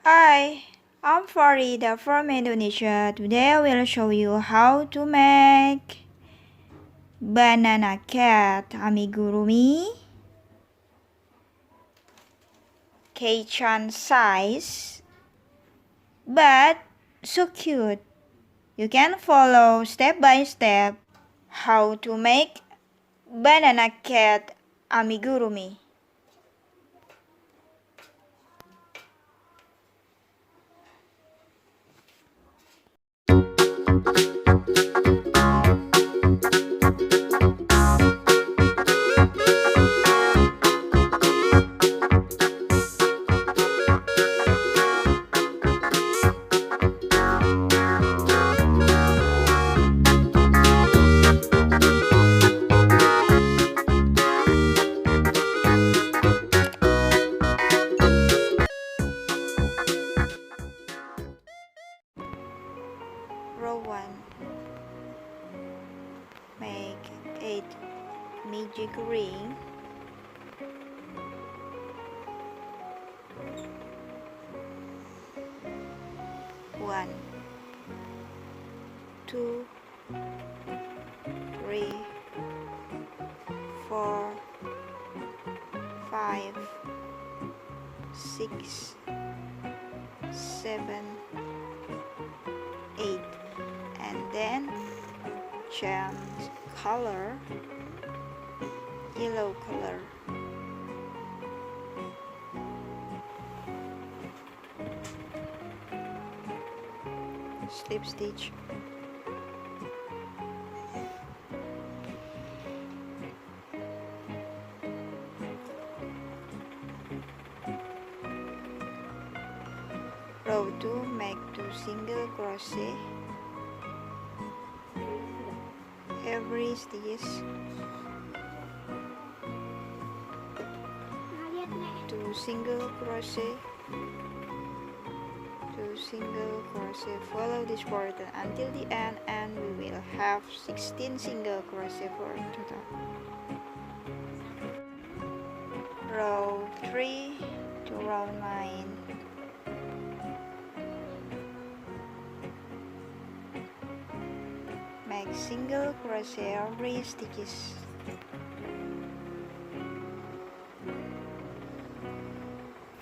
Hi, I'm Farida from Indonesia. Today I will show you how to make banana cat amigurumi, K-chan size, but so cute. You can follow step by step how to make banana cat amigurumi. Row 1. Make 8 magic ring. 1, 2, 3, 4, 5, 6, 7, 8, and then change color, yellow color. Slip stitch. Row 2, make 2 single crochet every stitch. 2 single crochet, 2 single crochet. Follow this pattern until the end and we will have 16 single crochet for total. Row 3 to row 9. Make single crochet every stitches.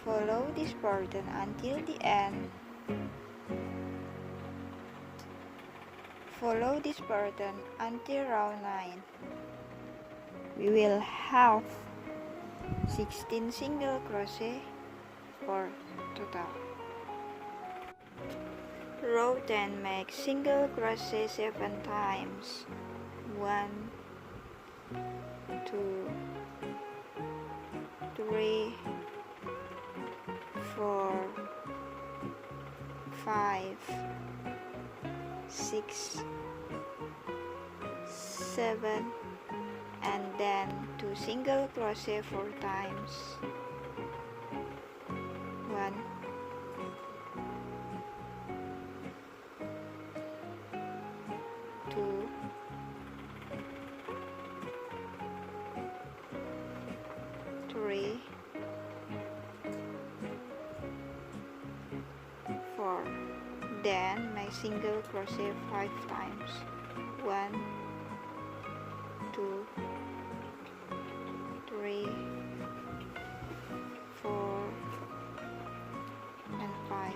Follow this pattern until the end. Follow this pattern until row 9. We will have 16 single crochet for total. Row 10, make single crochet 7 times. 1, 2, 3, 4, 5, 6, 7, and then 2 single crochet 4 times. 1, 2, 3, 4. Then make single crochet 5 times. 1, 2, 3, 4, and 5.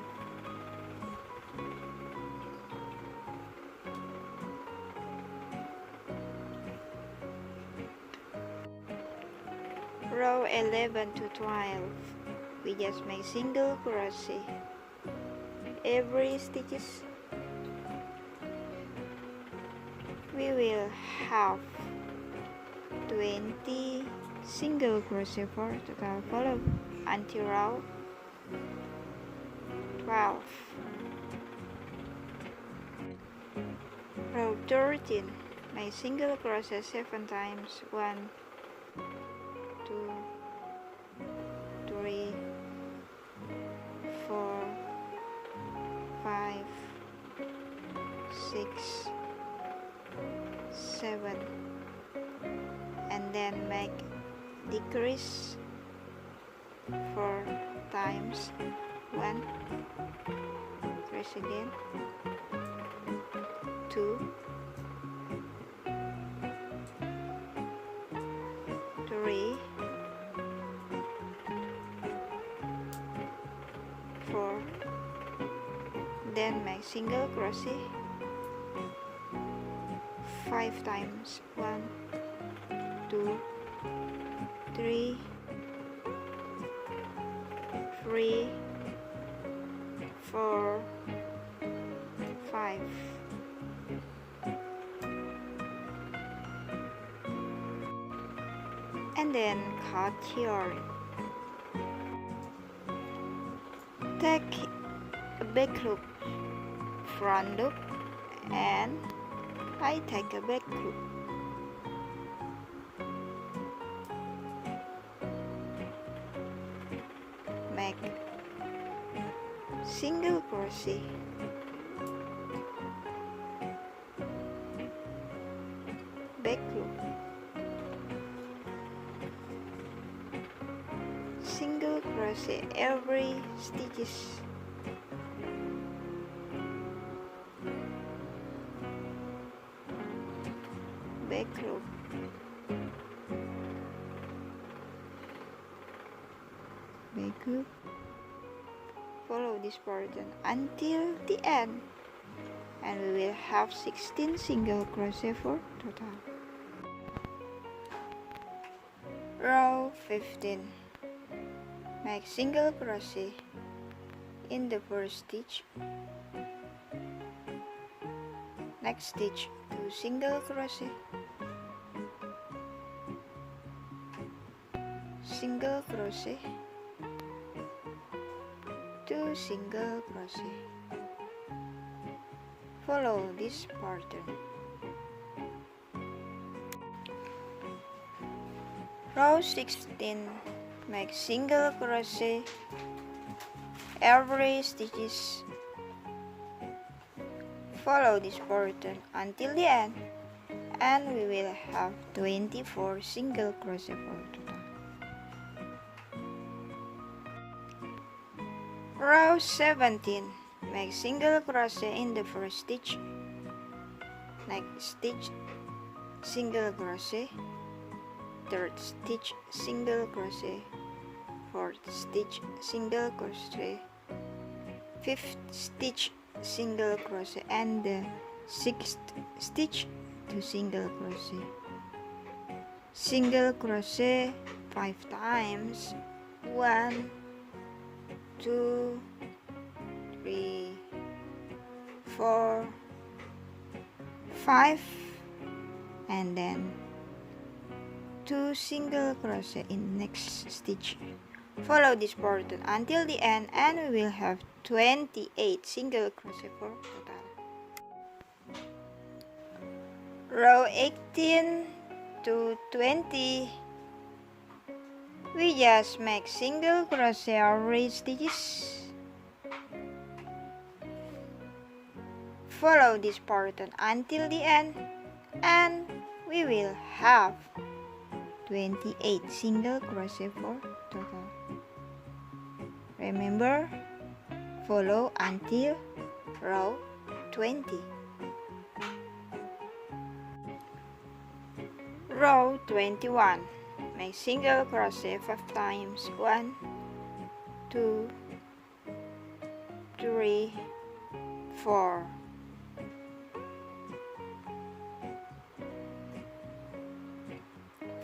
Row 11 to 12, we just make single crochet every stitches. We will have 20 single crochet for total. Follow until row 12. Row 13, make single crochet 7 times. 1, 2, 3, 4, 5, 6, 7, and then make decrease 4 times. 1, trace again, 2, 3, 4, then make single crochet 5 times, 1, 2, 3, 4, 5. And then cut yarn. Take a back loop, front loop, and I take a back loop. Make single crochet, back loop, single crochet every stitches, back loop, back loop. Follow this pattern until the end, and we will have 16 single crochet for total. Row 15. Make single crochet in the first stitch. Next stitch, 2 single crochet, single crochet, 2 single crochet. Follow this pattern. Row 16. Make single crochet every stitches. Follow this pattern until the end, and we will have 24 single crochet for total. Row 17. Make single crochet in the first stitch. Next stitch, single crochet, third stitch, single crochet, fourth stitch, single crochet, fifth stitch, single crochet, and the sixth stitch, 2 single crochet. Single crochet 5 times, 1, 2, 3, 4, 5, and then 2 single crochet in next stitch. Follow this pattern until the end, and we will have 28 single crochet for total. Row 18 to 20, we just make single crochet every stitches. Follow this pattern until the end, and we will have 28 single crochet for total. Remember, follow until row 20. Row 21. Make single crochet 5 times, 1, 2, 3, 4,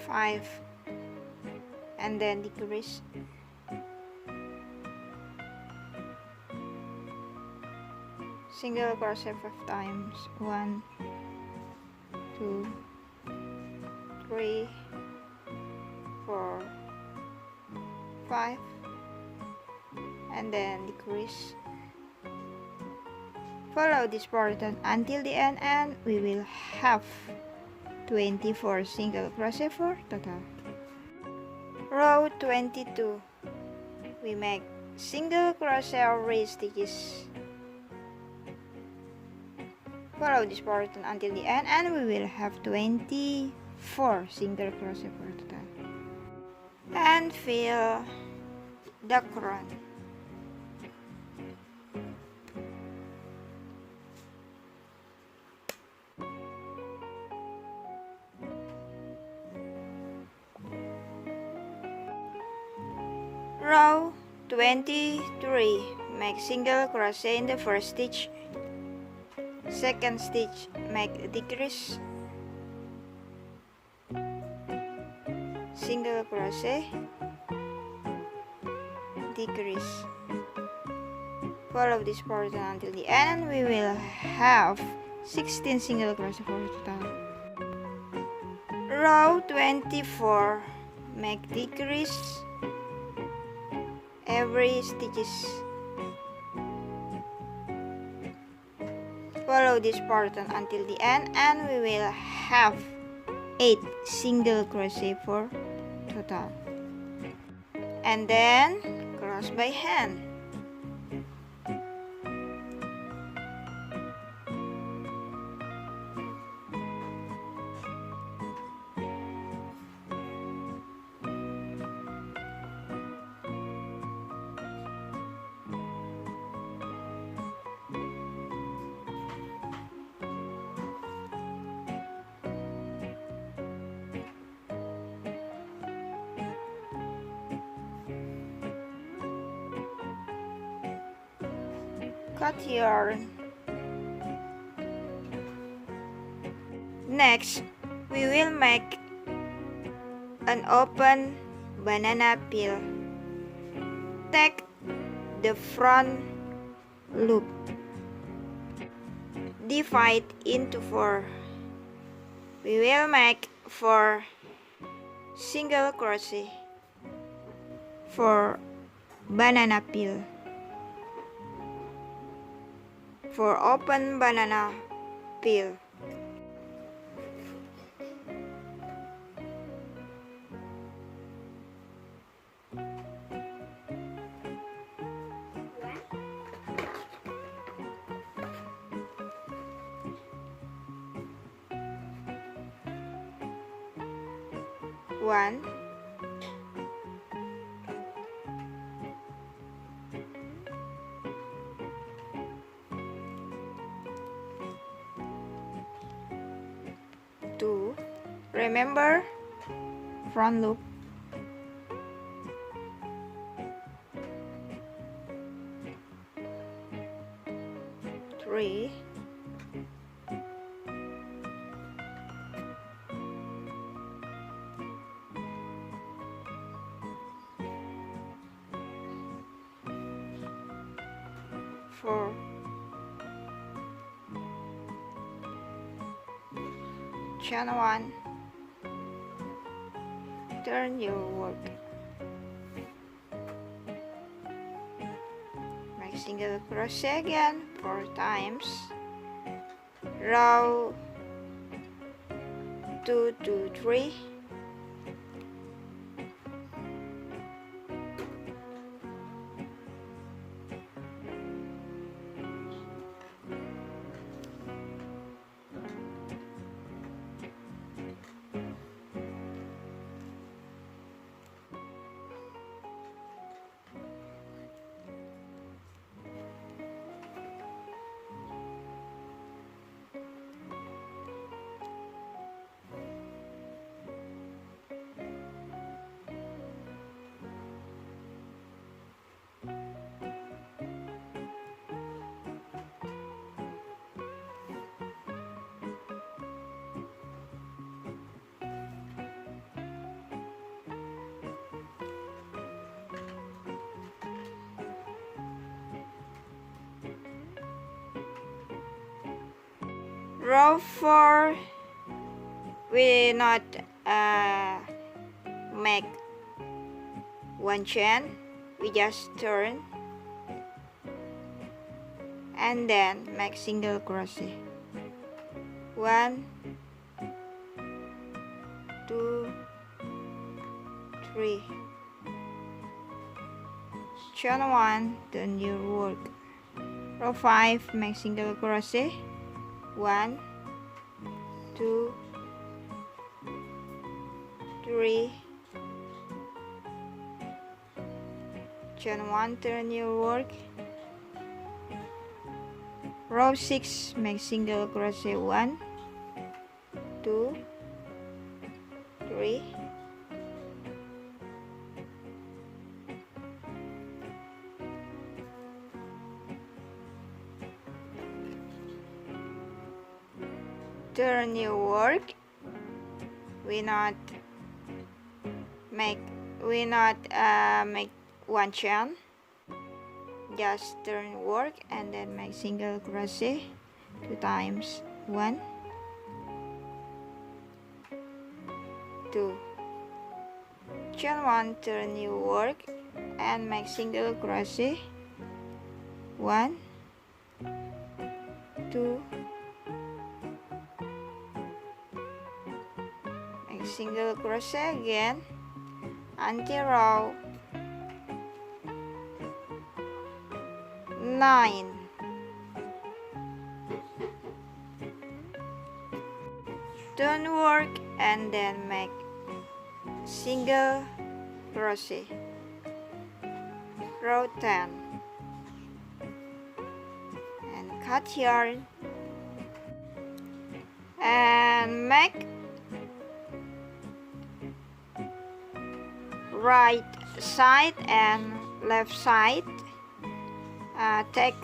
5, and then decrease. Single crochet 5 times, 1, 2, 3, 4, 5, and then decrease. Follow this pattern until the end, and we will have 24 single crochet for total. Row 22, we make single crochet every stitches. Follow this pattern until the end, and we will have 24 single crochet for total. And fill the crown. Row 23, make single crochet in the first stitch. Second stitch, make decrease, single crochet, decrease. Follow this pattern until the end, and we will have 16 single crochet for total. Row 24, make decrease every stitches. Follow this pattern until the end, and we will have 8 single crochet for total. And then cross by hand. Cut yarn. Next, we will make an open banana peel. Take the front loop, divide into 4. We will make 4 single crochet for banana peel. For open banana peel. One, two, remember front loop, 3, 4, chain 1, turn your work, make single crochet again 4 times, row 2 to 3, row 4, we not make one chain, we just turn and then make single crochet, 1, 2, 3, chain 1, turn your work, row 5, make single crochet, 1, 2, 3, chain 1, turn your work, row 6, make single crochet, 1, 2, 3, turn your work. We not make one chain, just turn work and then make single crochet 2 times. 1, 2, chain 1, turn your work and make single crochet 1, 2, make single crochet again until row 9. Turn work and then make single crochet row 10 and cut yarn and make right side and left side. Take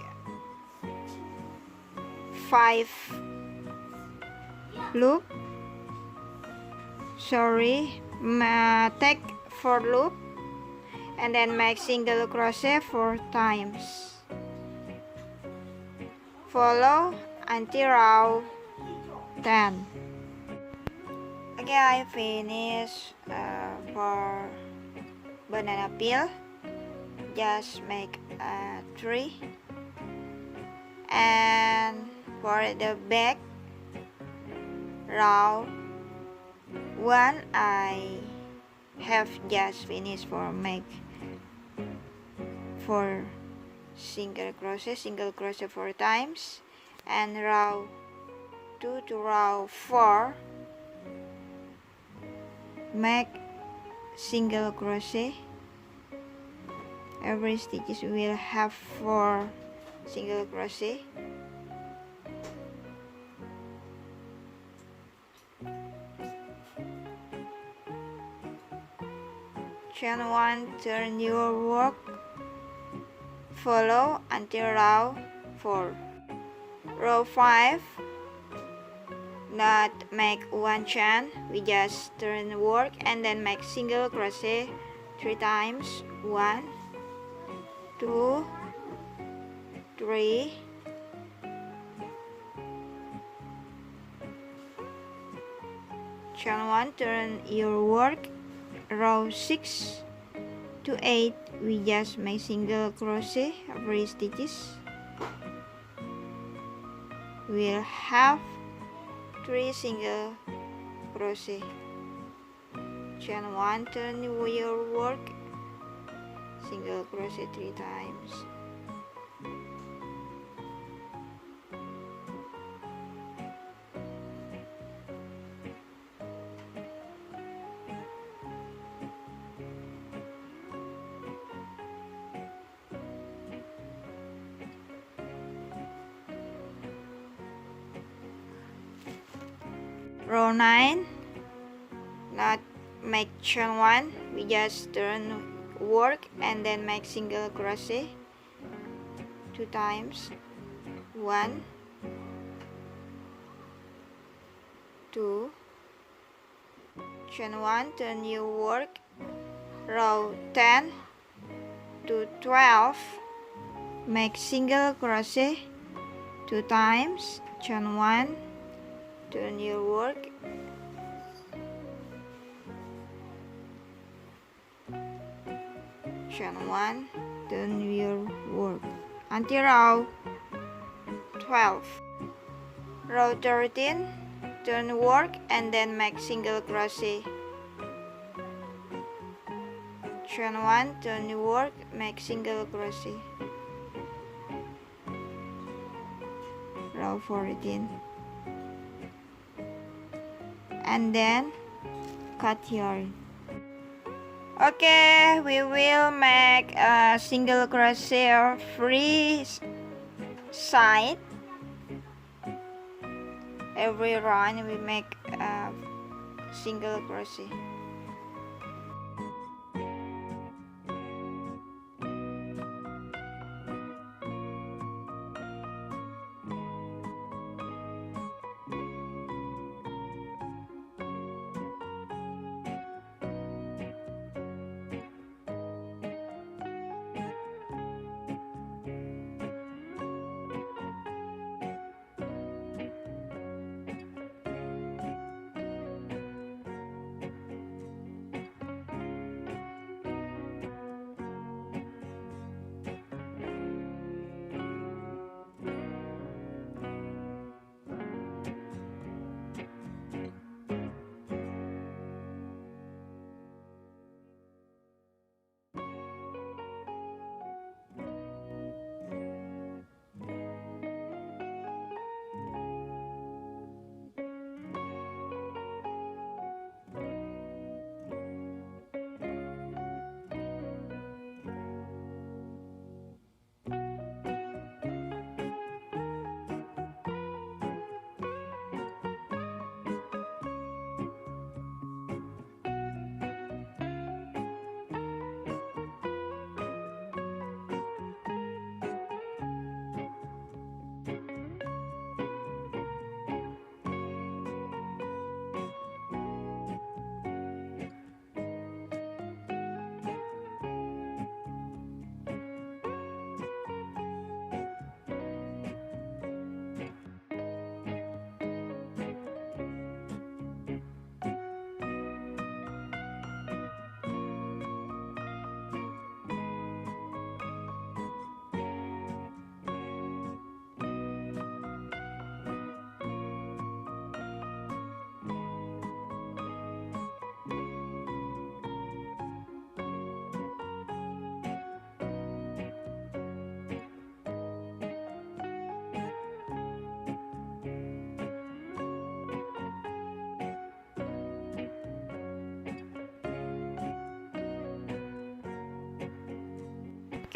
5 loop, take 4 loop and then make single crochet 4 times. Follow until row 10. Okay, I finish for banana peel. Just make 3, and for the back row 1 I have just finished for make 4 single crochet 4 times, and row 2 to row 4 make single crochet. Every stitches will have 4 single crochet. Chain 1, turn your work, follow until row 4. Row 5, not make one chain, we just turn work and then make single crochet 3 times. 1, 2, 3, chain 1, turn your work. Row 6 to 8 we just make single crochet every stitches. We'll have 3 single crochet. Chain 1, turn your work, single crochet 3 times. Row 9, not make chain 1, we just turn work and then make single crochet 2 times. 1, 2, chain 1, turn your work. Row 10 to 12 make single crochet 2 times. Chain 1, turn your work, chain 1, turn your work until row 12. Row 13, turn work and then make single crochet. Chain 1, turn your work, make single crochet. Row 14. And then cut yarn. Okay, we will make a single crochet free side. Every round we make a single crochet.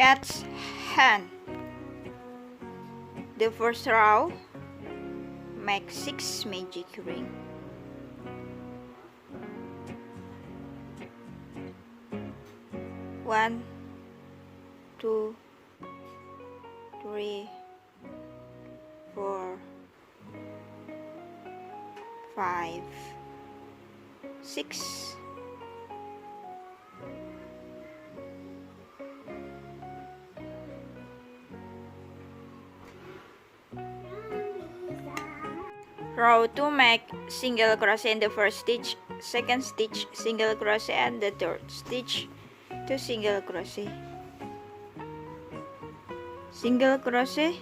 cat's hand. The first row, make 6 magic ring. 1, 2, 3, 4, 5, 6. Row 2, make single crochet in the first stitch, second stitch single crochet, and the third stitch 2 single crochet. Single crochet,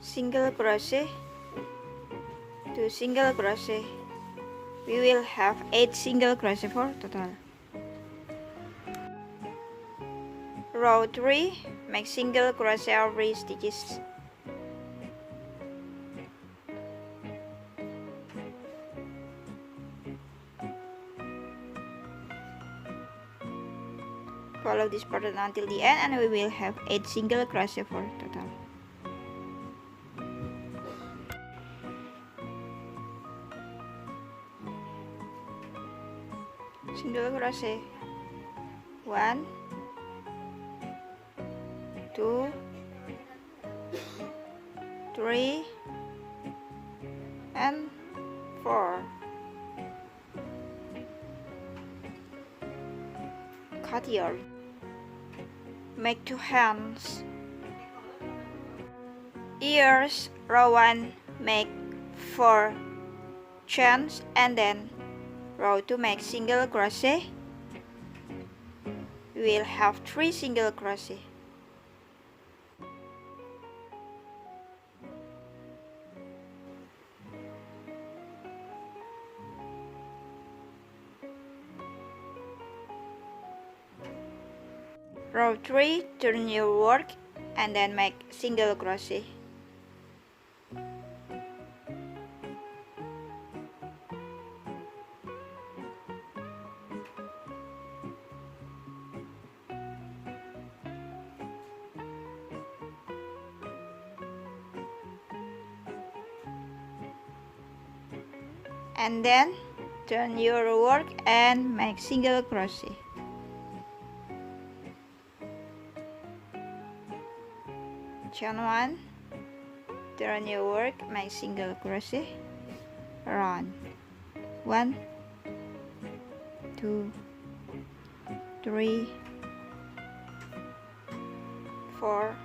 single crochet, 2 single crochet. We will have 8 single crochet for total. Row 3, make single crochet every stitches. Follow this pattern until the end and we will have 8 single crochet for total. Single crochet, 1, 2, 3, and 4. Cut yarn. Make 2 hands. Ears, row 1, make 4 chains, and then row 2, make single crochet. We will have 3 single crochet. Row 3, turn your work and then make single crochet. And then turn your work and make single crochet. Chain 1, turn your work, make single crochet, run. 1, 2, 3, 4,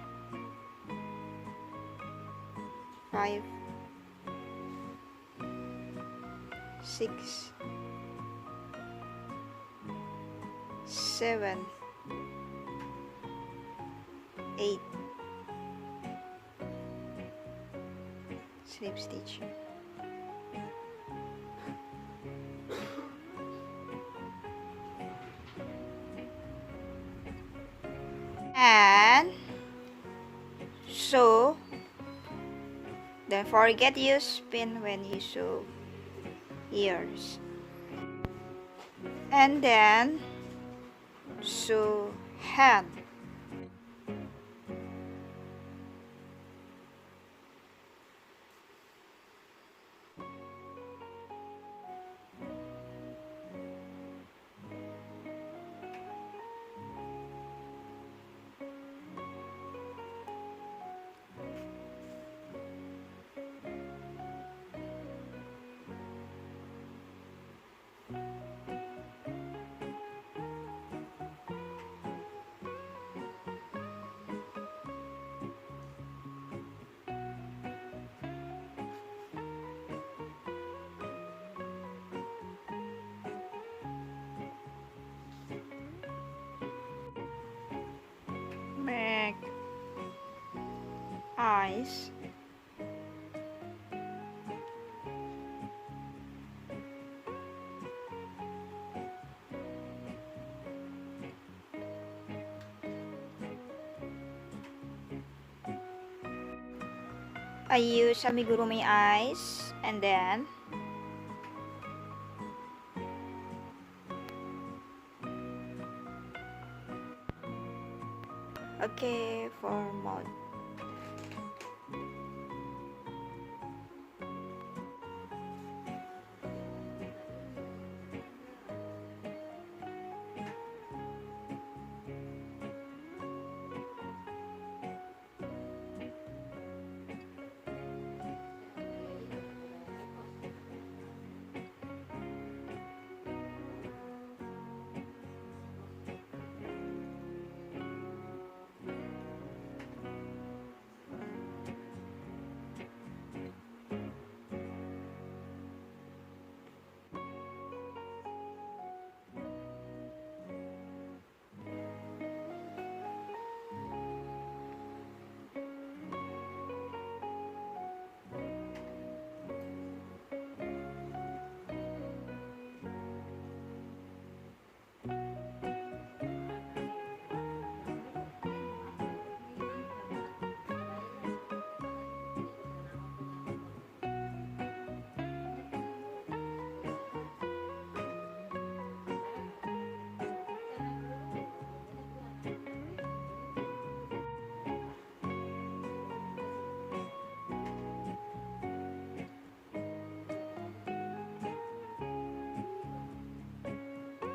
5, 6, 7, 8. Slip stitch. And sew. Don't forget use spin when you sew ears. And then sew hand. Make eyes. I use Amigurumi eyes and then Okay, for mouth.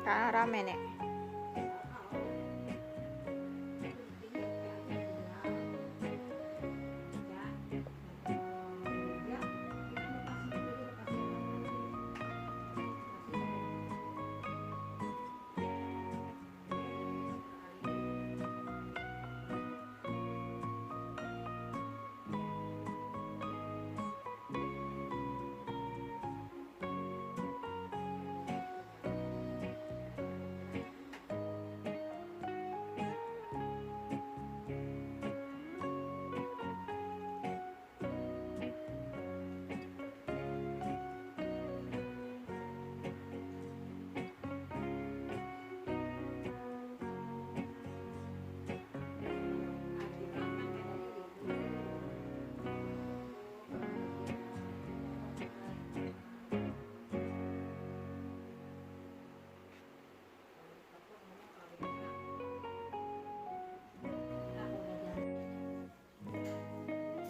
Ramen ya.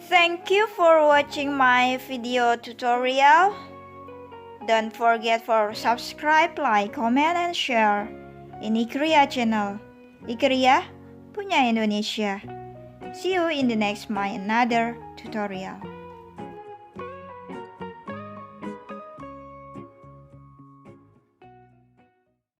Thank you for watching my video tutorial. Don't forget for subscribe, like, comment, and share. Ini Kriya channel. Kriya punya Indonesia. See you in the next my another tutorial.